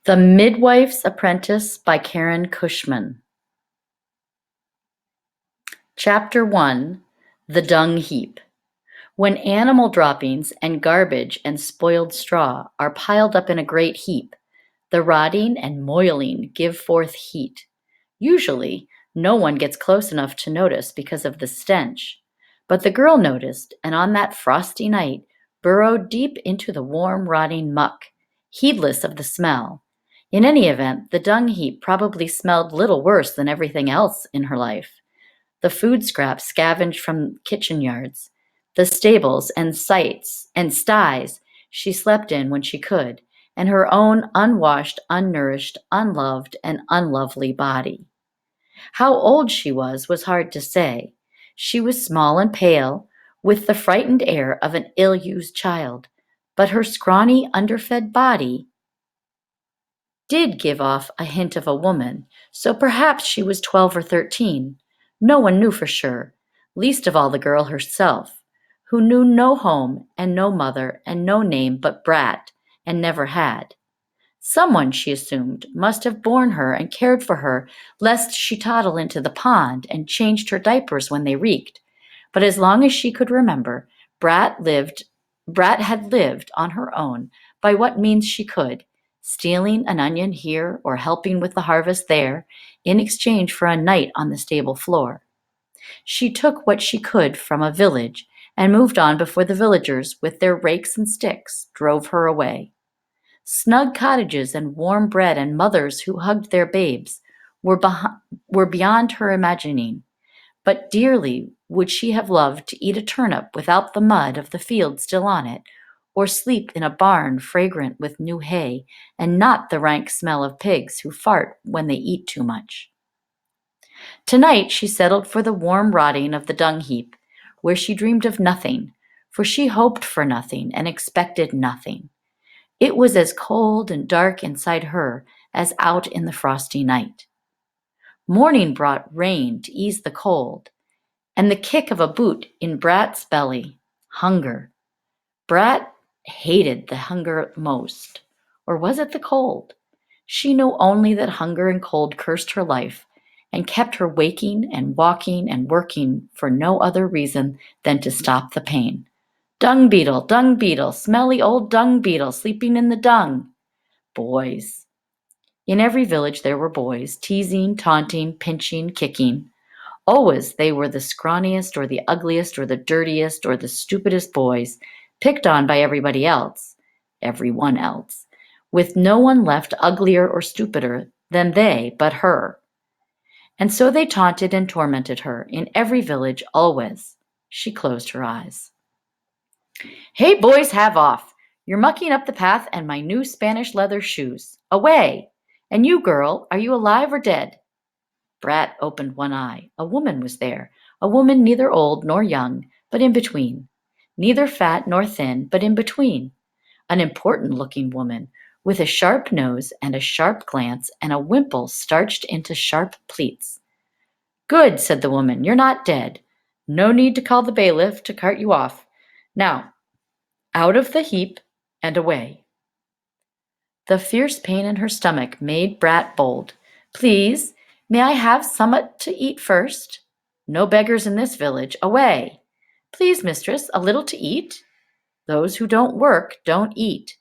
The Midwife's Apprentice by Karen Cushman. Chapter 1. The Dung Heap. When animal droppings and garbage and spoiled straw are piled up in a great heap, the rotting and moiling give forth heat. Usually, no one gets close enough to notice because of the stench. But the girl noticed, and on that frosty night burrowed deep into the warm, rotting muck, heedless of the smell. In any event, the dung heap probably smelled little worse than everything else in her life. The food scraps scavenged from kitchen yards, the stables and sties she slept in when she could, and her own unwashed, unnourished, unloved, and unlovely body. How old she was hard to say. She was small and pale, with the frightened air of an ill-used child, but her scrawny, underfed body did give off a hint of a woman, so perhaps she was 12 or 13. No one knew for sure, least of all the girl herself, who knew no home and no mother and no name but Brat, and never had. Someone, she assumed, must have borne her and cared for her, lest she toddle into the pond and changed her diapers when they reeked. But as long as she could remember, Brat had lived on her own by what means she could, stealing an onion here or helping with the harvest there, in exchange for a night on the stable floor. She took what she could from a village and moved on before the villagers, with their rakes and sticks, drove her away. Snug cottages and warm bread and mothers who hugged their babes were beyond her imagining, but dearly would she have loved to eat a turnip without the mud of the field still on it, or sleep in a barn fragrant with new hay and not the rank smell of pigs who fart when they eat too much. Tonight she settled for the warm rotting of the dung heap, where she dreamed of nothing, for she hoped for nothing and expected nothing. It was as cold and dark inside her as out in the frosty night. Morning brought rain to ease the cold, and the kick of a boot in Brat's belly, hunger. Brat hated the hunger most, or was it the cold? She knew only that hunger and cold cursed her life and kept her waking and walking and working for no other reason than to stop the pain. Dung beetle, smelly old dung beetle sleeping in the dung. Boys. In every village there were boys, teasing, taunting, pinching, kicking. Always they were the scrawniest or the ugliest or the dirtiest or the stupidest boys, picked on by everyone else, with no one left uglier or stupider than they but her. And so they taunted and tormented her, in every village always. She closed her eyes. Hey, boys, have off! You're mucking up the path and my new Spanish leather shoes. Away! And you, girl, are you alive or dead? Brat opened one eye. A woman was there, a woman neither old nor young, but in between. Neither fat nor thin, but in between. An important-looking woman, with a sharp nose and a sharp glance and a wimple starched into sharp pleats. Good, said the woman, you're not dead. No need to call the bailiff to cart you off. Now, out of the heap and away. The fierce pain in her stomach made Brat bold. Please, may I have summat to eat first? No beggars in this village. Away! Please, mistress, a little to eat? Those who don't work don't eat.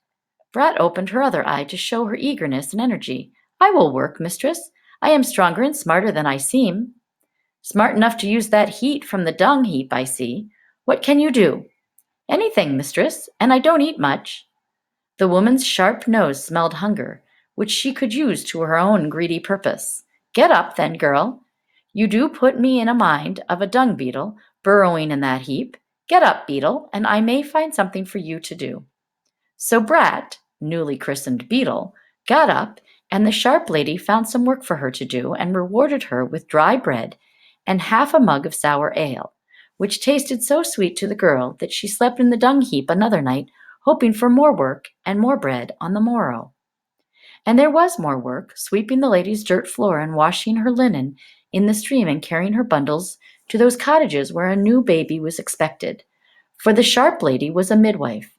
Brat opened her other eye to show her eagerness and energy. I will work, mistress. I am stronger and smarter than I seem. Smart enough to use that heat from the dung heap, I see. What can you do? Anything, mistress, and I don't eat much. The woman's sharp nose smelled hunger, which she could use to her own greedy purpose. Get up, then, girl. You do put me in a mind of a dung beetle burrowing in that heap. Get up, beetle, and I may find something for you to do. So Brat, newly christened Beetle, got up, and the sharp lady found some work for her to do and rewarded her with dry bread and half a mug of sour ale, which tasted so sweet to the girl that she slept in the dung heap another night, hoping for more work and more bread on the morrow. And there was more work, sweeping the lady's dirt floor and washing her linen in the stream and carrying her bundles to those cottages where a new baby was expected. For the sharp lady was a midwife.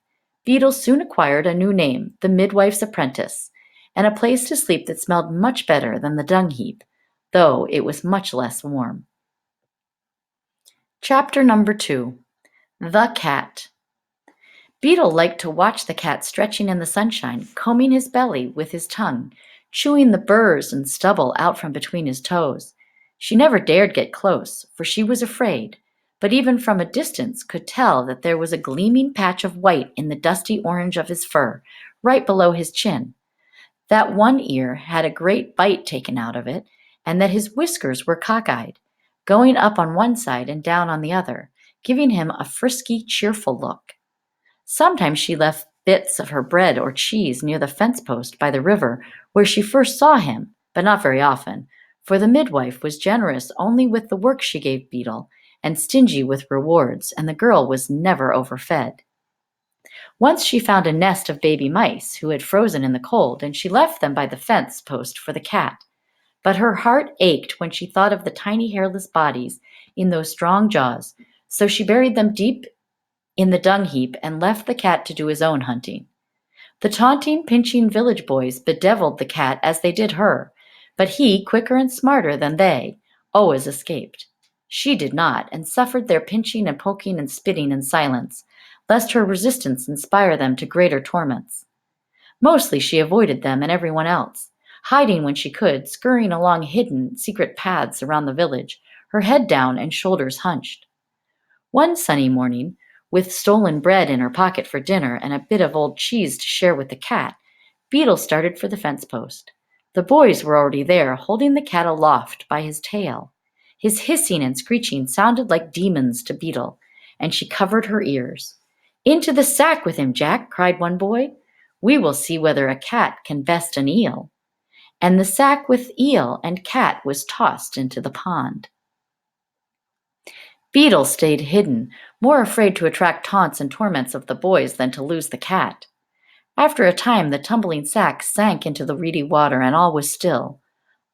Beetle soon acquired a new name, the Midwife's Apprentice, and a place to sleep that smelled much better than the dung heap, though it was much less warm. Chapter number 2. The Cat. Beetle liked to watch the cat stretching in the sunshine, combing his belly with his tongue, chewing the burrs and stubble out from between his toes. She never dared get close, for she was afraid, but even from a distance could tell that there was a gleaming patch of white in the dusty orange of his fur, right below his chin, that one ear had a great bite taken out of it, and that his whiskers were cockeyed, going up on one side and down on the other, giving him a frisky, cheerful look. Sometimes she left bits of her bread or cheese near the fence post by the river where she first saw him, but not very often, for the midwife was generous only with the work she gave Beetle, and stingy with rewards, and the girl was never overfed. Once she found a nest of baby mice who had frozen in the cold, and she left them by the fence post for the cat. But her heart ached when she thought of the tiny hairless bodies in those strong jaws, so she buried them deep in the dung heap and left the cat to do his own hunting. The taunting, pinching village boys bedeviled the cat as they did her, but he, quicker and smarter than they, always escaped. She did not, and suffered their pinching and poking and spitting in silence, lest her resistance inspire them to greater torments. Mostly she avoided them and everyone else, hiding when she could, scurrying along hidden, secret paths around the village, her head down and shoulders hunched. One sunny morning, with stolen bread in her pocket for dinner and a bit of old cheese to share with the cat, Beetle started for the fence post. The boys were already there, holding the cat aloft by his tail. His hissing and screeching sounded like demons to Beetle, and she covered her ears. "Into the sack with him, Jack," cried one boy. "We will see whether a cat can best an eel." And the sack with eel and cat was tossed into the pond. Beetle stayed hidden, more afraid to attract taunts and torments of the boys than to lose the cat. After a time the tumbling sack sank into the reedy water, and all was still.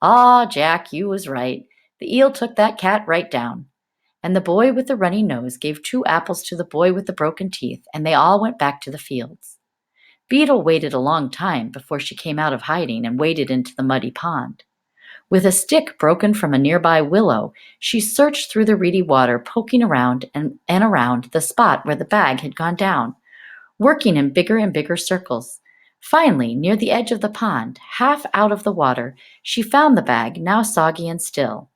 "Ah, Jack, you was right. The eel took that cat right down." And the boy with the runny nose gave 2 apples to the boy with the broken teeth, and they all went back to the fields. Beetle waited a long time before she came out of hiding and waded into the muddy pond. With a stick broken from a nearby willow, she searched through the reedy water, poking around and around the spot where the bag had gone down, working in bigger and bigger circles. Finally, near the edge of the pond, half out of the water, she found the bag, now soggy and still.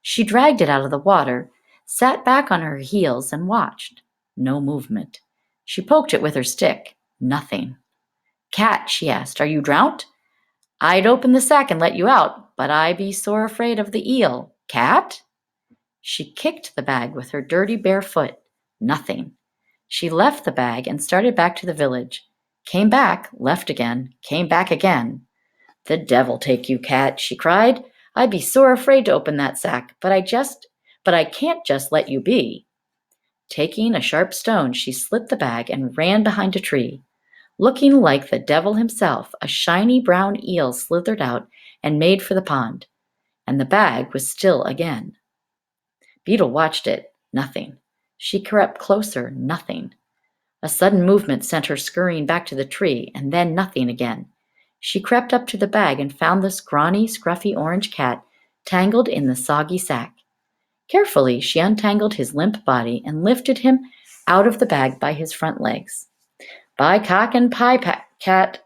She dragged it out of the water, sat back on her heels, and watched. No movement. She poked it with her stick. Nothing. "Cat," she asked, "are you drowned? I'd open the sack and let you out, but I be sore afraid of the eel. Cat?" She kicked the bag with her dirty bare foot. Nothing. She left the bag and started back to the village. Came back, left again, came back again. "The devil take you, cat," she cried. "I'd be sore afraid to open that sack, but I can't just let you be." Taking a sharp stone, she slit the bag and ran behind a tree. Looking like the devil himself, a shiny brown eel slithered out and made for the pond, and the bag was still again. Beetle watched it. Nothing. She crept closer. Nothing. A sudden movement sent her scurrying back to the tree, and then nothing again. She crept up to the bag and found the scrawny, scruffy orange cat tangled in the soggy sack. Carefully, she untangled his limp body and lifted him out of the bag by his front legs. "By cock and pie, cat,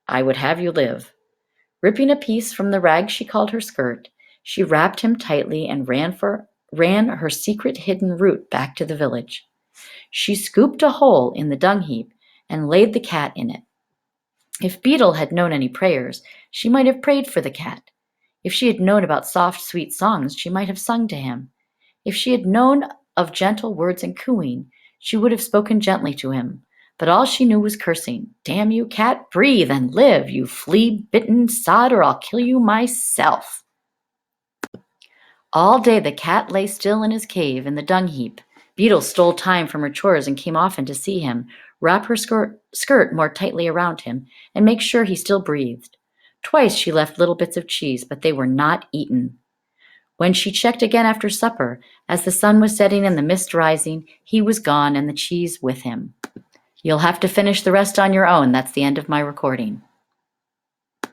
I would have you live." Ripping a piece from the rag she called her skirt, she wrapped him tightly and ran her secret hidden route back to the village. She scooped a hole in the dung heap and laid the cat in it. If Beetle had known any prayers, she might have prayed for the cat. If she had known about soft, sweet songs, she might have sung to him. If she had known of gentle words and cooing, she would have spoken gently to him. But all she knew was cursing. "Damn you, cat, breathe and live, you flea-bitten sod, or I'll kill you myself." All day the cat lay still in his cave in the dung heap. Beetle stole time from her chores and came often to see him, wrap her skirt more tightly around him, and make sure he still breathed. Twice she left little bits of cheese, but they were not eaten. When she checked again after supper, as the sun was setting and the mist rising, he was gone and the cheese with him. You'll have to finish the rest on your own. That's the end of my recording.